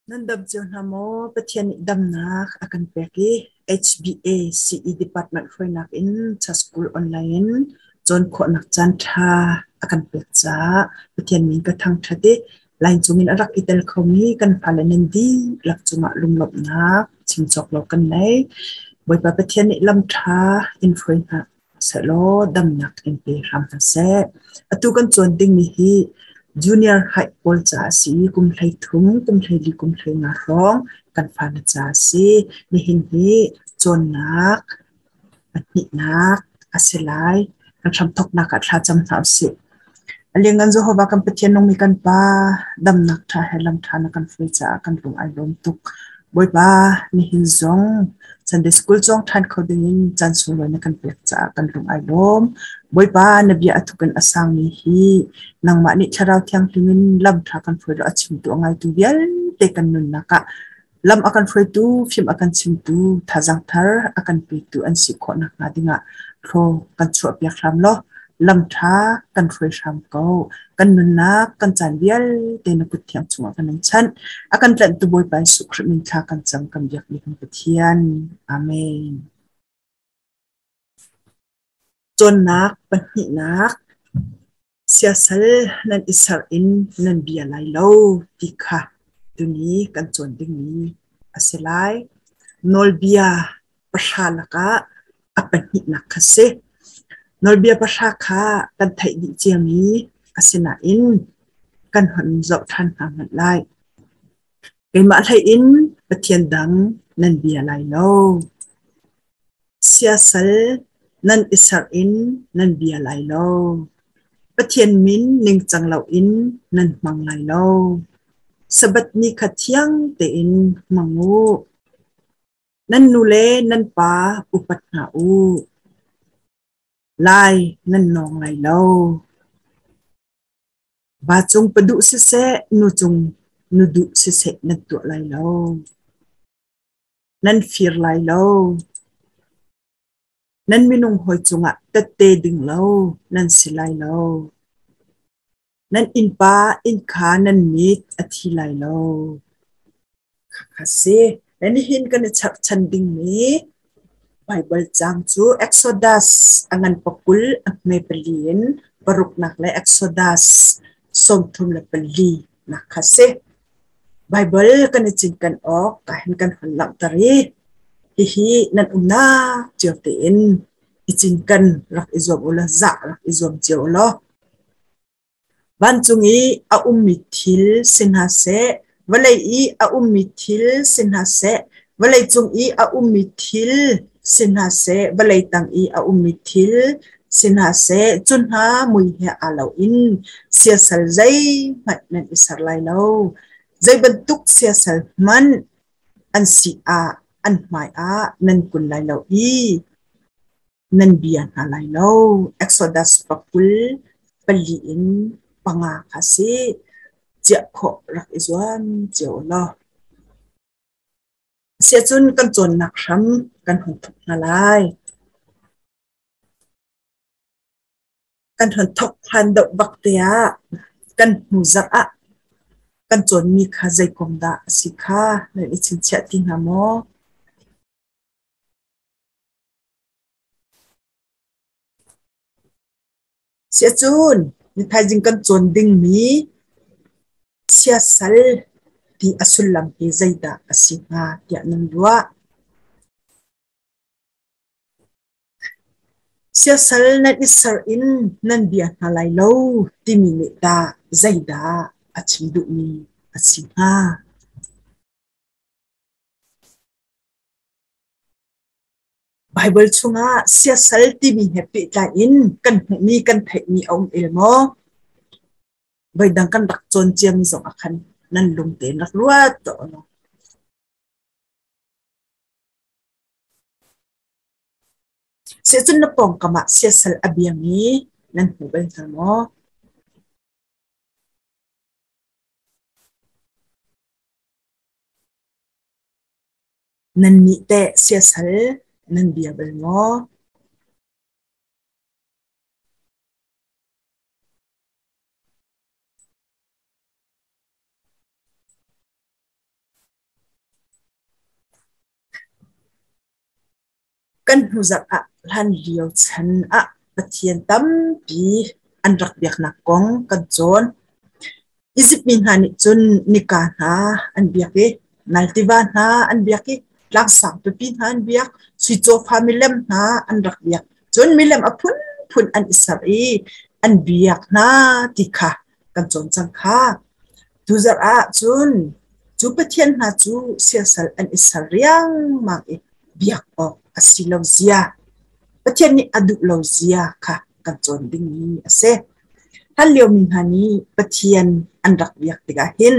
Nan dam chian hamo pathian dam nak akan peki HBA CE department foi nak in cha school online chon kho nak chan tha akan pek cha pathian min ka thang thade line chumin arak itel khomi kan phalanen di lak chuma lunglop na chimchok lo kan nei boi pa pathian ni lam tha in foi na selo dam nak in pe ram na se atu kan chon ding ni hi junior high school cha si kum thlai thum kum thlai li kum thlai nga rong kan phan cha si ni hin hi chon nak ni nak aselai kan tham thok nak a thla cham thau si aliangan zo hoba kan pathian nong mi kan pa dam nak tha helam tha na kan fui cha kan lung ai lom tuk boi ba ni hin zong Sunday school chong than khoding in chan su lo na kan pek cha kan lung ai lom boi ba na bia athukan asang ni hi nang ma ni tharau thyang tingin lam tha kan foi lo achim tu ngai tu bial te kan nun naka lam akan foi tu phim akan chim tu thajang thar akan pi tu an si kho na nga dinga tho kan chu piak ram lo lam tha kan foi ram ko kan nun na kan chan bial te na kut thiam chunga kan chan akan tlan tu boi pai su khrimin tha kan cham kam yak ni kan pathian amen chon nak pani nak siasal nan isar in nan bia lai lo tikha tuni kan chon ding ni aselai nol bia pashalaka apani nak khase nol bia pasha kha kan thai di chiami asina in kan hon zo than han lai ke ma thai in pathian dang nan bia lai lo siasal nan isar in nan bia lai lo pathian min ning changlo in nan mang lai lo sabat ni khathiang te in mangu nan nule nan pa upat na u lai nan nong lai lo ba chung padu se se nu chung nu du se se nan tu lai lo nan fir lai lo nan minung hoi chunga tatte ding lo nan silai lo nan in pa in kha nan mit athi lai lo khase nan hin kan chak chan ding ni Bible chang chu Exodus angan pakul me pelin baruk nak le Exodus som thum le peli nak khase Bible kan chin kan ok ka hin kan halam tari hi nan umna chiote in ichin kan rak izom ula za rak izom chiolo ban chungi a umithil sinha se walai I a umithil sinha se walai chung I a umithil sinha se walai tang I a umithil sinha se chunha mui he alo in siasal zai mat nan isar lai lo zai bentuk siasal man an si a an mai a nan kun lai lo I nan bian halai lo Exodus pakul pali in panga khasi chia kho rak izwan cheu lo sia chun kan chon nak ram kan hon thok na lai kan hon thok han do baktea kan hu za a kan chon mi kha zai kom da sikha na ichin cha tin ha mo sia chun ni thai jing kan chon ding mi sia sal ti asulam he zaida asinga tia nan dua siasal nan isar in nan bia halai lo ti mi me da zaida achimdu mi asinga Bible chunga siasal ti mi happy ta in kan mi kan thai mi om ilmo bai dang kan dak chon chiam zong akhan nan lung te nak luat to no se chun na pong kama siasal abiami nan hu bai mo nan mi te siasal nan bia bel mo กันหูจักหันเลียวฉันปะเทียนตั้มปีอันรักเบียกนักกงกันจนอียิปต์มินหานิจุนนิกานาอันเบียกนัลติวานาอันเบียกลักสังเปปินหาอันเบียกสุโจฟามิเลมนาอันรักเบียกจนมิเลมอพุนพุนอันอิสราเอลอันเบียกนาติกากันจนจังค่ะดูจักจุนจูปะเทียนหาจูเสียสลอันอิสราเอลมังเบียกออกอสิลาวเซียปะเทียนนี้อดุลาวเซียค่ะกันจนดิ้งนี้เสท่านเลียวมินหานี้ปะเทียนอันรักเบียกติกาหิน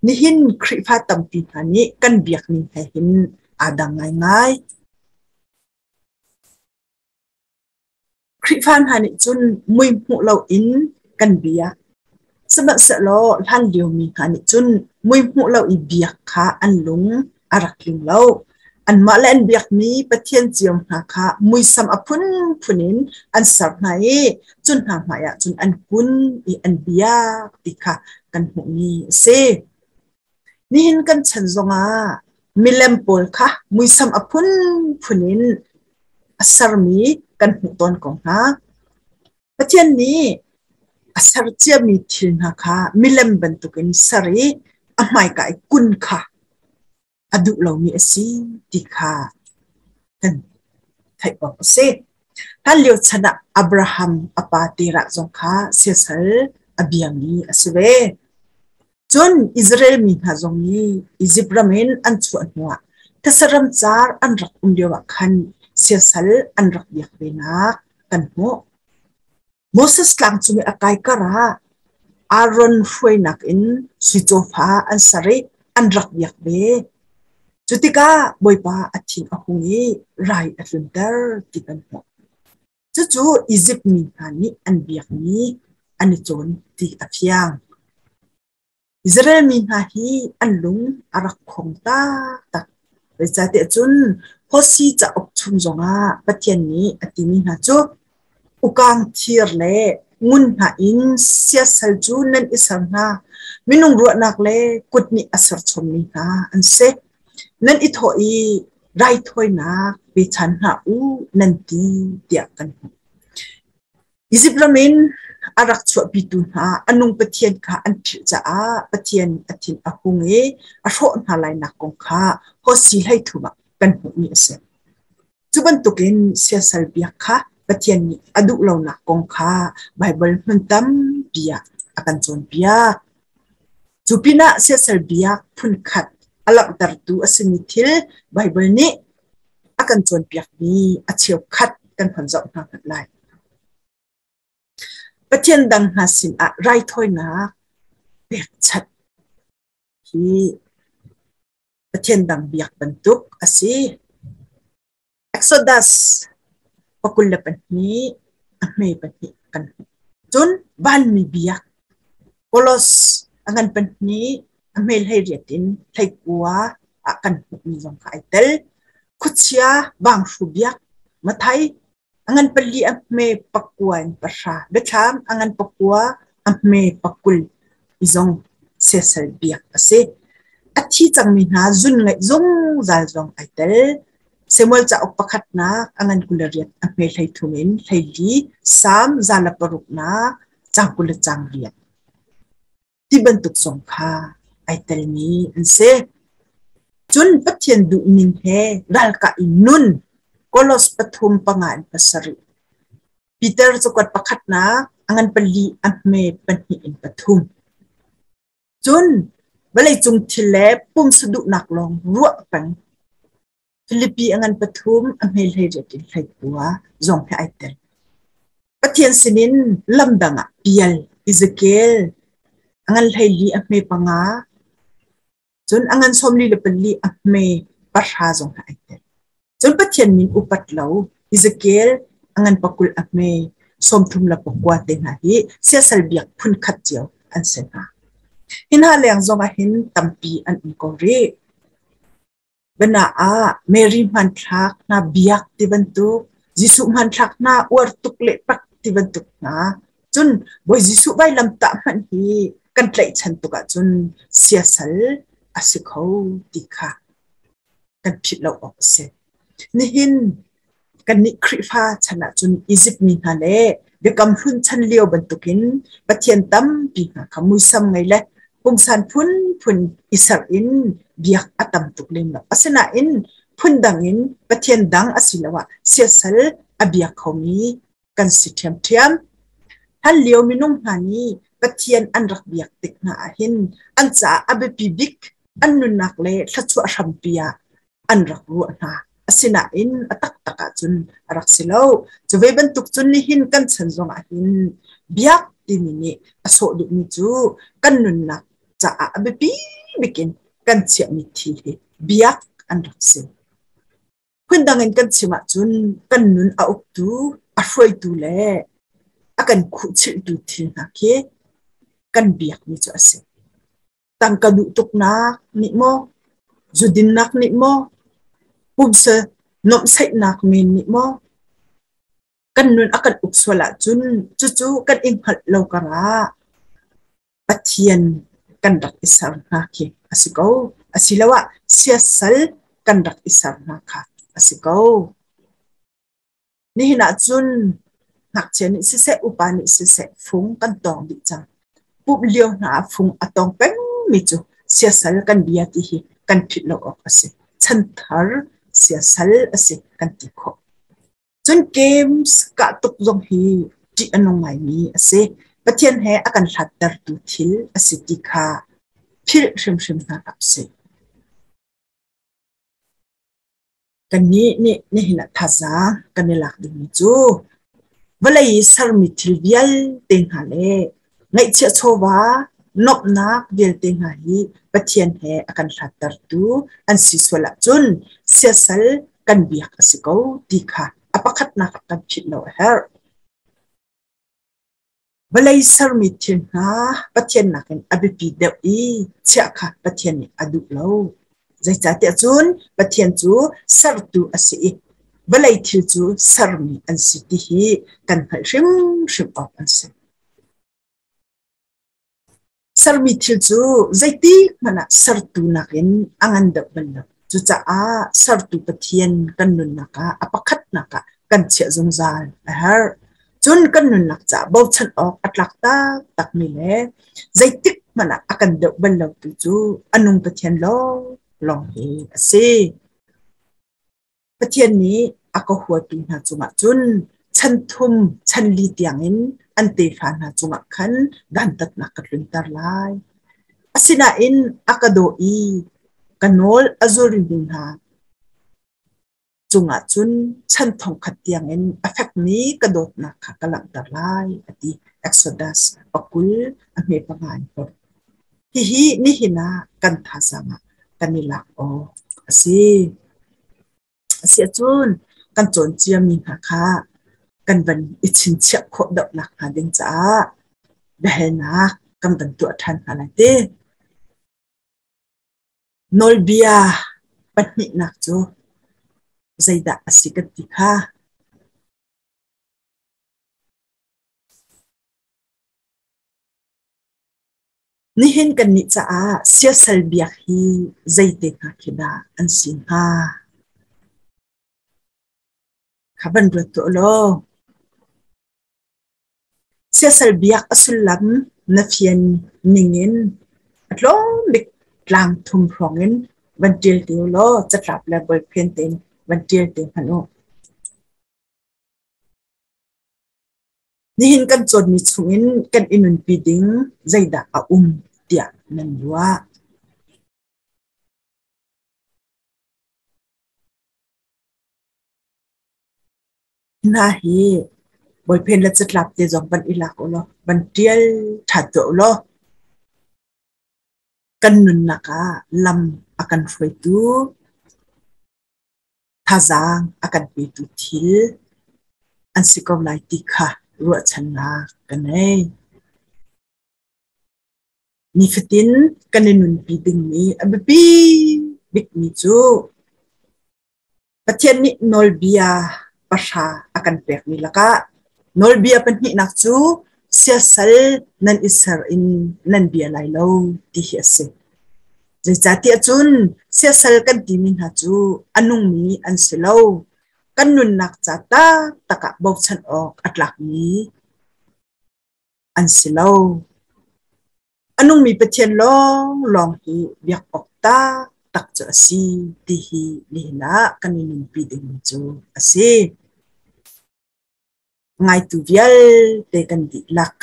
นี่หินคริฟาตัมปีหานี้กันเบียกนี่ให้หินอาดังง่ายคริฟานหานี้จุนมุยมุเราอินกันเบียกสมัครเสลอท่านเลียวมินหานี้จุนมุยมุเราอีเบียกค่ะอันลุงอารักลิงเราอันมาเล่นเบียกนี้ปะเทียนเจียมหาค่ะมุยซ้ำอพุนพุนินอันสับไหนจุนหางหายจุนอันพุนอีอันเบียกติค่ะกันหงนี้เซนี่เห็นกันฉันจงมิเลมโพลค่ะมุยซ้ำอพุนพุนินอัสรมีกันหงตอนของฮะปะเทียนนี้อัสรเจียมีทินหาค่ะมิเลมบันตุกินสรีอหมายกายกุนค่ะอดุเรามีสิติค่ะกันไทยบอกเสท่านเลียวชนะอับราฮัมอปาติระจงค่ะเสียสลอเบียงนี้อสเวจนอิสราเอลมีหาจงนี้อียิปต์รามินอันชวนหัวทศรัมจาร์อันรักเดียวกันเสียสลอันรักเบียกเวนักกันหัวโมเสสหลังจุมีอากายกระอารอนฟวยนักอินสุโจฟาอันสริอันรักเบียกเวจุติกาบอยปาอธินอหุงีไรอัลนเดอร์ติกันหัวจู่อียิปต์มีหานี้อันเบียกนี้อันนี้โจนติอภิยังอิสราเอลมีหาฮีอันลุงอารักคงตาตักไปจัดเตจุนพอซีจะอบชุมจงปะเทียนนี้อติมีหาจูอุกังเทียร์เล่งุนหาอินเสียสัลจูนันอิสรานามินุงรัวนักเล่กุดนี้อัศรชมมีหาอันเซนั่นอิทโอีไรถอยนักไปฉันหานันตีเดียกันอิจิปต์รามินอารักชวบิตุนหาอนุงปะเทียนค่ะอันถือจะปะเทียนอธินอหุงอโรนหาลายนักกงค่ะพอสีให้ถูกกันหุมีเสจุบันตุกินเสียสัลเบียค่ะปะเทียนนี้อดุเรานักกงค่ะไบเบิลมันตั้มเบียอากันจนเบียจุปินะเสียสัลเบียพุนขัดอลักดาร์ตูอสมิทิลไบเบิลนี้อากันจนเปียกนี้อาเชียวคัดกันผันจบนักหลายประเทศดังหาสินไรถอยนักเปียกชัดที่ประเทศดังเบียกบรรทุกอาศัยเอ็กโซดัสปกุลเลปันนี้ไม่ปันนี้กันจนบ้านมีเบียกโคลอสอันปันนี้ไม่ให้เรียดินให้กลัวอากันมีจงขายเตลคุชยาบางสุเบียกมาไทยอันเป็นลีไม่ปักกัวอินภาษาเดชามอันปักกัวไม่ปักกุลอีจงเสียสลเบียกเสอาทิจังมีนาจุนไงจงจัลจงไอเตลเสมอจะออกประคัดนะอันกุลเรียนไม่ให้ทุมินให้ลีสามจัลปรุกนะจังกุลจังเรียนที่บรรทุกสงค่าไอเตลนี้อันเซจนปะเทียนดูนิงเฮรัลกาอินุนโคลอสปฐุมปังงานปัสริปีเตอร์สกัดประคัดนะอันเป็นลีอันเมเป็นหินปฐุมจนเวลาจงทิเลปุ่มสะดุนักลองรัวปังฟิลิปปีอันปฐุมอันเมลเฮเรตินไทกัวจงให้ไอเตลปะเทียนสินินลำดังเปียลอิสเกลอันไทลีอันเมปังาจนอันสมลีเลเป็นลีอันเมปัชาจงให้ไอเตลจนปะเทียนมินอุปัตเหลาอิสเกลอันปักุลอันเมสมทุมละปกว่าเตงาฮีเสียสลเบียกพุนขัดเจียวอันเสนาหินหาเลียงจงอาหินตัมปีอันอินกอรีเบนาเมรีมันทักนาเบียกที่บรรทุกจิสุมันทักนาอวดตุกเล็ปักที่บรรทุกนะจนบอยจิสุใบลำตามันฮีกันไกลฉันตุกจนเสียสลอาศัยเขาติค่ะกันผิดเราออกเส นี่หินกันนิคริฟ้าชนะจุนอียิปต์มีฮาเลเบกำพุ่นชันเลียวบรรทุกินปะเทียนตั้มปีหาขมุยซ้ำไงแหละปุ่งสันพุ่นอิสราเอลเบียกอัตมตุกเลมละอาศนาอินพุ่นดังอินปะเทียนดังอสิลวะเสียสลอเบียกเขามีกันสิเทียมฮันเลียวมินุ่งหานีปะเทียนอันรักเบียกติกนาหินอันจ่าอเบปีบิกอันนุนักเลทัชวะรัมปียอันรักรัวนาอาศนาอินอัตักตะจุนรักสิลาวจะเวบันตุกจุนนี่หินกันฉันจงอาหินเบียกที่นี่อโศดุมิจูกันนุนักจ่าอเบปีบิกินกันเชียมิทีเบียกอันรักสิพุ่นดังเงินกันชิมาจุนกันนุนอาอุกตูอาฟอยตูเลakan kucil tu tina ke kan biak ni cho ase tang ka du tuk nak ni mo judin nak ni mo pumse nom sai nak min ni mo kan nun akan ukswala chun chu kan ing hal lo kara pathian kan rak isar na ke asiko asilawa siasal kan rak isar na kha asiko ni hina chunนักเชนิสิเสอุปานิสิเสฟุงกันตองดิจังปุ๊บเลี้ยวหนาฟุงอตองเป็นมิจูเสียสัลกันเบียติฮีกันผิดโลกออกสิฉันทาร์เสียสัลสิกันติโคจนเกมส์กะตุกจงฮีจีอันงไงมีสิปะเทียนแหอากันหัดดร์ตุทิลสิติคาพิลชิมนากับสิกันนี่เห็นทัศน์กันในหลักดิมิจูเวลาสารมิทิลเบียลเต็งหาเลไงเชื่อโชวานบนักเบียลเต็งหาฮีปะเทียนแหอาการหัดตัดตูอันสิสวละจุนเสียสัลกันเบียกสิโกดีค่ะอปคัดนักกันผิดโนเฮอร์เวลาสารมิทิลนะปะเทียนนักกันอบิปีเดียวอีเชื่อค่ะปะเทียนนี่อดุเลวใจจ่าเตจุนปะเทียนจูสารตูอสิเวลาที่จูสารมีอันสิทธิกันให้ชิมออกอันสิสารมีที่จูใจตีมันสารตูนักเองอันดับมันจูจ้าสารตูปะเทียนกันนุนนักอปคัดนักกันเชื่อจงใจฮะจนกันนุนนักจ้าบ่ฉันออกอัตลักษณ์ตักมีเล่ใจติกมันอันดับมันเราจูอันนุ่งปะเทียนลองเฮสิปะเทียนนี้อากหัวตุนหาจุงะจุนฉันทุ่มฉันลีเตียงอินอันเตฟานหาจุงะขันดันตัดนักกลุนตาลายอาศินาอินอากาโดอีกันโนลอจูริบินหาจุงะจุนฉันทองขัดเตียงอินเอฟเฟกนี้กระโดดนักกลังตาลายอดีเอ็กโซดัสปักุลอเมปังานพอฮินี่หินากันทาสังกันนิลักโอสิเสียจุนกันโจนเจียมีนาคากันบันอิชินเชียโคดอกหลักหาดิงจ้าเบหนะกันบันตัวทันอะไรเต้นอลเบียปันนินักโจใจดาสิกติค่ะนี่เห็นกันนิจ้าเสียสัลเบียฮีใจเตงาคิดาอันสินฮาขับันรัตัวโลเสียสัลเบียกอสุลัมนัฟยันนิงินอัตโลบิกกลางทุ่มพรองอินวันเดียวเดียวโลจะกลับแล้วบอยเพียนเต็มวันเดียวเต็มพนุนี่เห็นกันจนมีชุงินกันอินุนปีดิงใจดาเตียนันว่านาฮีบอยเพนและจะกลับเดี๋ยวบันอิลักโอโลบันเดียลถัดโอโลกันนุนนักลำอากันไฟตูท่าจางอากันไปตูทิลอันสิกอไลติค่ะรัวชนะกันเองนี่ฟตินกันนุนปีดึงนี้อับปีบิกมิจูปะเทียนนี่นอลเบียภาษาอากันเปรกนี่ละก็นอลเบียเป็นนี่นักจูเสียสัลนันอิสราเอลนันเบียไลโลที่เฮียสิ jati achun sesal kan timin ha chu anung mi an selo kan nun nak chata taka bauchan ok atlak mi an selo anung mi pathian long hi biak ok ta tak cha si ti hi lina kanin pi ding chu ase ngai tu vial te kan di lak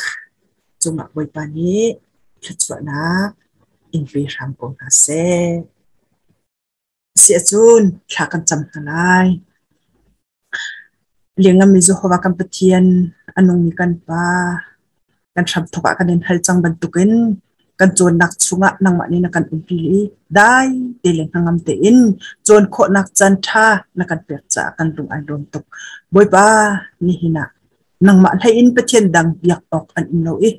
chunga boi pani thachwana in pe ram ko na se si achun thakan cham hanai lenga mi zo hawa kan pathian anung mi kan pa kan thap thoka kan in hal chang ban tukin kan chon nak chunga nang ma ni na kan umpili dai te leng hangam te in chon kho nak chan tha na kan pek cha kan tung ai don tuk boi pa ni hina nang ma lai in pathian dang biak ok an no e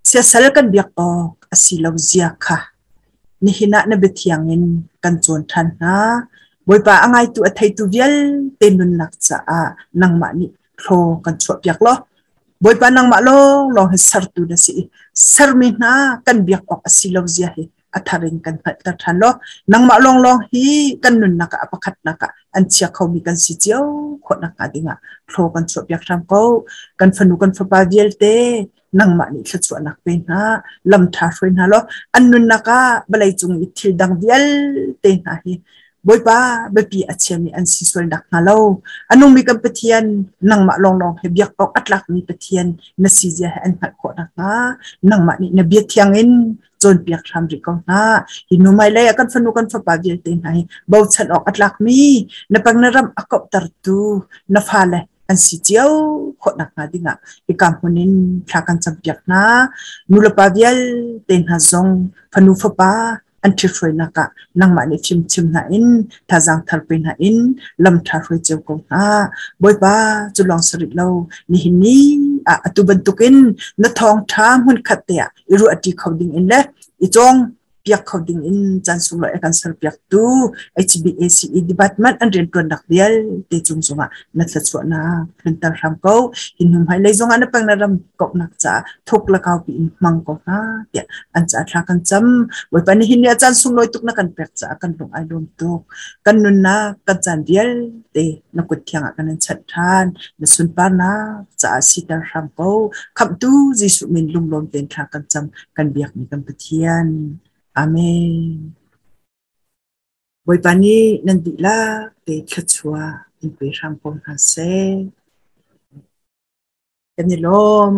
sia sal kan biak ok asilaw zia kha ni hina na bethiangin kan chon than na boi pa angai tu athai tu vial te nun nak cha a nang ma ni thlo kan chho piak lo boi pa nang ma lo sar tu da si sar mi na kan biak ok asilaw zia he atharing kan ta than lo nang ma long hi kan nun naka apakhat naka an chia khau mi kan si chiao kho na ka dinga thlo kan chho piak tham ko kan phanu kan phapa vial te nang ma ni thla chwa nak pe na lam tha hroi na lo an nun naka balai chung i thil dang vial te na hi boi pa bepi achemi an si sol dak na lo anung mi kan pathian nang ma long he biak ok atlak mi pathian na si ja an phat kho na nga nang ma ni na bia thiang in chon piak tham ri ko na hinu mai le kan phanu kan phapa vial te na hi bau chan ok atlak mi na pang na ram akop tar tu na fa le an si chiao kho na nga dinga ikam hunin thakan cham piak na nula pa vial ten ha zong phanu phapa an thi hroi naka nang ma ni chim na in thajang tharpe na in lam tha hroi cheu ko na boi ba chulong sari lo ni hini a atu bantukin na thong tham hun khatia iru ati khoding in le I chong piak khoding in chan sung lo ekan sar piak tu HBACE department and ren ton dak dial te chung sunga na tha chwa na printer ram ko hinum hai le zonga na pang na ram kop nak cha thok la kaw pi mang ko na ya an cha thla kan cham boi pani hin ya chan sung loi tuk na kan pek cha kan lung ai dom tuk kan nun na kan chan dial te na kut thianga kan an chat than na sun pa na cha si tar ram ko kham tu ji su min lung lom ten thla kan cham kan biak ni kan pathian Amen. Boi pani nandila te thachua in pe ram pom hase. Kanilom